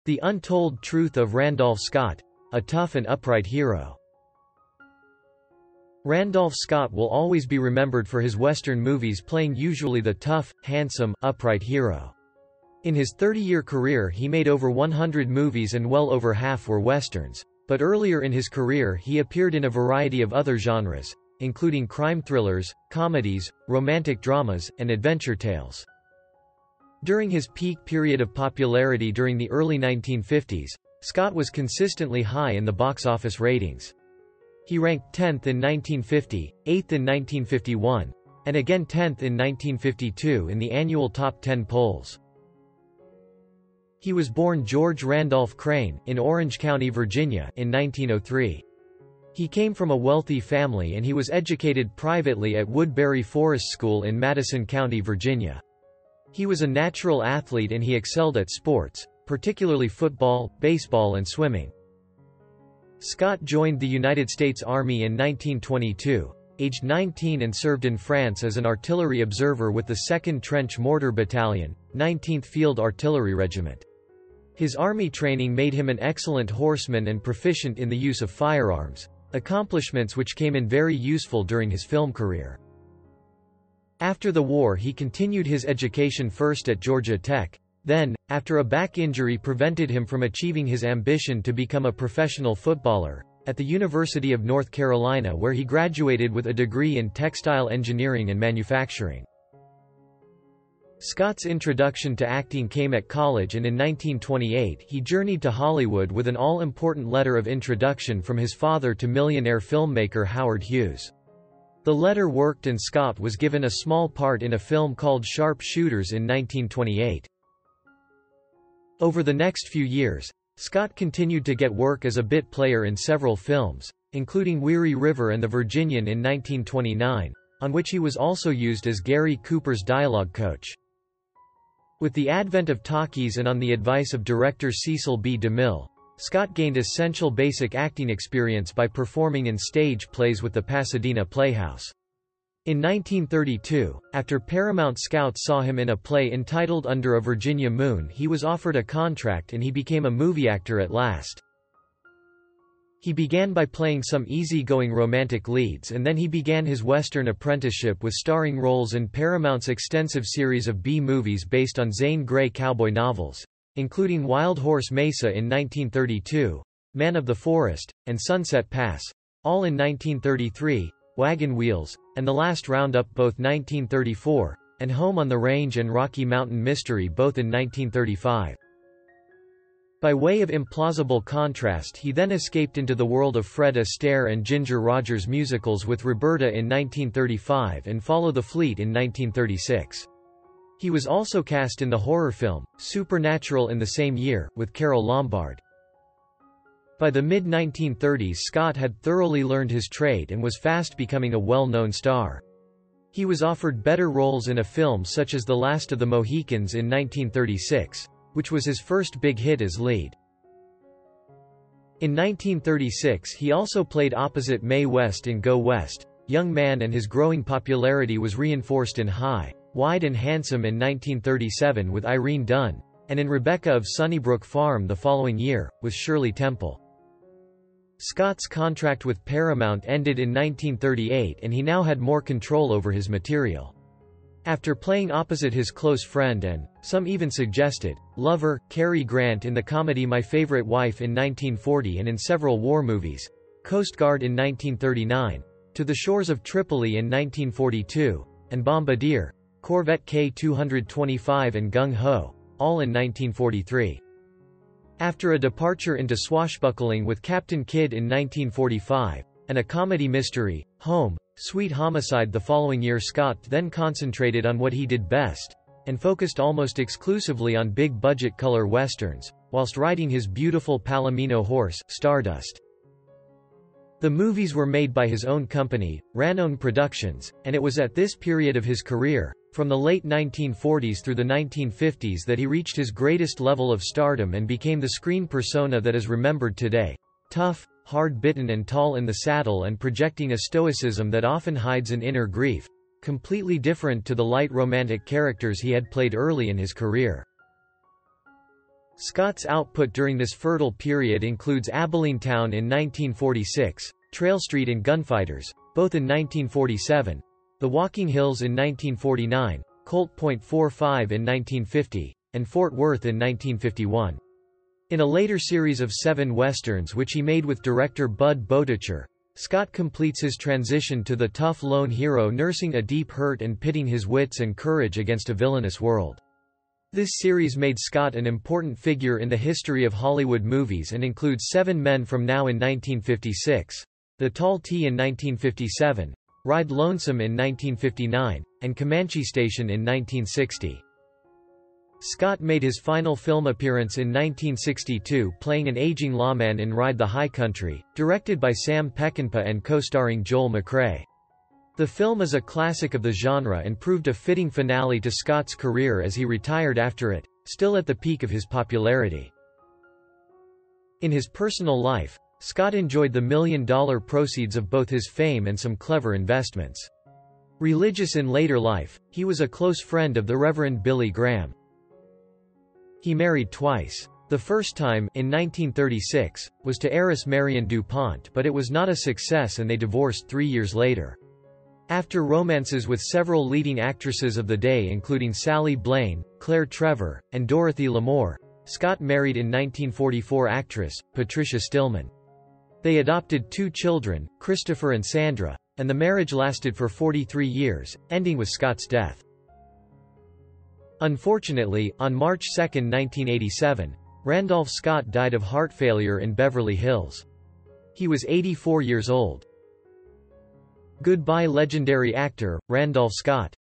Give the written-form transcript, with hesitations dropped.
The Untold Truth of Randolph Scott, a tough and upright hero. Randolph Scott will always be remembered for his Western movies playing usually the tough, handsome, upright hero. In his 30-year career he made over 100 movies and well over half were Westerns, but earlier in his career he appeared in a variety of other genres, including crime thrillers, comedies, romantic dramas, and adventure tales. During his peak period of popularity during the early 1950s, Scott was consistently high in the box office ratings. He ranked 10th in 1950, 8th in 1951, and again 10th in 1952 in the annual Top 10 polls. He was born George Randolph Crane, in Orange County, Virginia, in 1903. He came from a wealthy family and he was educated privately at Woodbury Forest School in Madison County, Virginia. He was a natural athlete and he excelled at sports, particularly football, baseball and swimming. Scott joined the United States Army in 1922, aged 19, and served in France as an artillery observer with the 2nd Trench Mortar Battalion, 19th Field Artillery Regiment. His army training made him an excellent horseman and proficient in the use of firearms, accomplishments which came in very useful during his film career. After the war he continued his education first at Georgia Tech, then, after a back injury prevented him from achieving his ambition to become a professional footballer, at the University of North Carolina where he graduated with a degree in textile engineering and manufacturing. Scott's introduction to acting came at college and in 1928 he journeyed to Hollywood with an all-important letter of introduction from his father to millionaire filmmaker Howard Hughes. The letter worked and Scott was given a small part in a film called Sharp Shooters in 1928. Over the next few years, Scott continued to get work as a bit player in several films, including Weary River and The Virginian in 1929, on which he was also used as Gary Cooper's dialogue coach. With the advent of talkies and on the advice of director Cecil B. DeMille, Scott gained essential basic acting experience by performing in stage plays with the Pasadena Playhouse. In 1932, after Paramount scouts saw him in a play entitled Under a Virginia Moon, he was offered a contract and he became a movie actor at last. He began by playing some easy-going romantic leads and then he began his Western apprenticeship with starring roles in Paramount's extensive series of B-movies based on Zane Grey cowboy novels, including Wild Horse Mesa in 1932, Man of the Forest, and Sunset Pass, all in 1933, Wagon Wheels, and The Last Roundup both 1934, and Home on the Range and Rocky Mountain Mystery both in 1935. By way of implausible contrast he then escaped into the world of Fred Astaire and Ginger Rogers musicals with Roberta in 1935 and Follow the Fleet in 1936. He was also cast in the horror film, Supernatural in the same year, with Carole Lombard. By the mid-1930s Scott had thoroughly learned his trade and was fast becoming a well-known star. He was offered better roles in a film such as The Last of the Mohicans in 1936, which was his first big hit as lead. In 1936 he also played opposite Mae West in Go West, Young Man, and his growing popularity was reinforced in High, Wide and Handsome in 1937 with Irene Dunne, and in Rebecca of Sunnybrook Farm the following year, with Shirley Temple. Scott's contract with Paramount ended in 1938 and he now had more control over his material. After playing opposite his close friend and, some even suggested, lover, Cary Grant in the comedy My Favorite Wife in 1940 and in several war movies, Coast Guard in 1939, To the Shores of Tripoli in 1942, and Bombardier, Corvette K-225 and Gung Ho, all in 1943. After a departure into swashbuckling with Captain Kidd in 1945, and a comedy mystery, Home, Sweet Homicide the following year, Scott then concentrated on what he did best, and focused almost exclusively on big-budget color westerns, whilst riding his beautiful Palomino horse, Stardust. The movies were made by his own company, Ranon Productions, and it was at this period of his career, from the late 1940s through the 1950s, that he reached his greatest level of stardom and became the screen persona that is remembered today. Tough, hard-bitten and tall in the saddle and projecting a stoicism that often hides an inner grief, completely different to the light romantic characters he had played early in his career. Scott's output during this fertile period includes Abilene Town in 1946, Trail Street and Gunfighters, both in 1947, The Walking Hills in 1949, Colt .45 in 1950, and Fort Worth in 1951. In a later series of 7 westerns which he made with director Bud Boetticher, Scott completes his transition to the tough lone hero nursing a deep hurt and pitting his wits and courage against a villainous world. This series made Scott an important figure in the history of Hollywood movies and includes 7 Men from Now in 1956, The Tall T in 1957, Ride Lonesome in 1959, and Comanche Station in 1960. Scott made his final film appearance in 1962 playing an aging lawman in Ride the High Country, directed by Sam Peckinpah and co-starring Joel McCrea. The film is a classic of the genre and proved a fitting finale to Scott's career as he retired after it, still at the peak of his popularity. In his personal life, Scott enjoyed the $1 million proceeds of both his fame and some clever investments. Religious in later life, he was a close friend of the Reverend Billy Graham. He married twice. The first time, in 1936, was to heiress Marion DuPont, but it was not a success and they divorced 3 years later. After romances with several leading actresses of the day including Sally Blaine, Claire Trevor, and Dorothy Lamour, Scott married in 1944 actress, Patricia Stillman. They adopted 2 children, Christopher and Sandra, and the marriage lasted for 43 years, ending with Scott's death. Unfortunately, on March 2, 1987, Randolph Scott died of heart failure in Beverly Hills. He was 84 years old. Goodbye legendary actor, Randolph Scott.